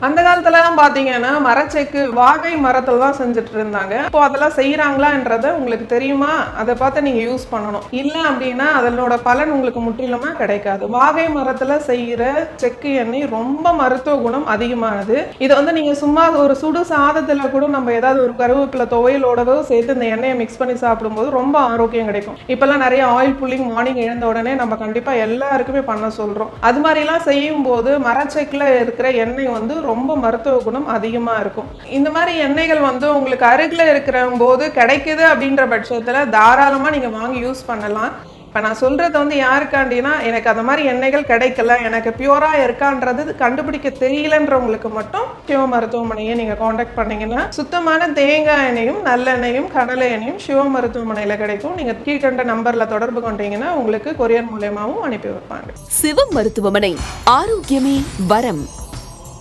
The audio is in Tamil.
அந்த காலத்துலலாம் பாத்தீங்கன்னா மரச்செக்கு வாகை மரத்துல தான் செஞ்சுட்டு இருந்தாங்க. இப்போ அதெல்லாம் செய்யறாங்களான்றத உங்களுக்கு தெரியுமா? அதை பார்த்து நீங்க யூஸ் பண்ணணும். இல்ல அப்படின்னா அதனோட பலன் உங்களுக்கு முற்றிலுமா கிடைக்காது. வாகை மரத்துல செய்யற செக்கு எண்ணெய் ரொம்ப மருத்துவ குணம் அதிகமானது. இதை வந்து நீங்க சும்மா ஒரு சுடு சாதத்துல கூட நம்ம ஏதாவது ஒரு கருவேப்பிலை துவையலோடவோ சேர்த்து இந்த எண்ணெயை மிக்ஸ் பண்ணி சாப்பிடும்போது ரொம்ப ஆரோக்கியம் கிடைக்கும். இப்பெல்லாம் நிறைய ஆயில் புல்லிங் மார்னிங் எழுந்த உடனே நம்ம கண்டிப்பா எல்லாருக்குமே பண்ண சொல்றோம். அது மாதிரி எல்லாம் செய்யும் போது மரச்செக்குல இருக்கிற எண்ணெய் வந்து ரொம்ப மருத்துவ குணம் அதிகமா இருக்கும். இந்த மாதிரி எண்ணெய்கள் வந்து உங்களுக்கு அருகில் இருக்கிற போது கிடைக்குது அப்படின்ற பட்சத்துல தாராளமா நீங்க வாங்கி யூஸ் பண்ணலாம். இப்போ நான் சொல்றது வந்து யாருக்காண்டினா, எனக்கு அந்த மாதிரி எண்ணெய்கள் கிடைக்கல, எனக்கு பியூரா இருக்கான்றது கண்டுபிடிக்க தெரியலன்றவங்களுக்கு மட்டும் சிவ மருத்துவமனையை நீங்க காண்டாக்ட் பண்ணீங்கன்னா சுத்தமான தேங்காய் எண்ணெயும் நல்லெண்ணெயும் கடலை எண்ணெயும் சிவ மருத்துவமனையில கிடைக்கும். நீங்க கீழ்கண்ட நம்பர்ல தொடர்பு கொண்டீங்கன்னா உங்களுக்கு கொரியர் மூலமாவும் அனுப்பி வைப்பாங்க. சிவ மருத்துவமனை, ஆரோக்கியமே வரம்.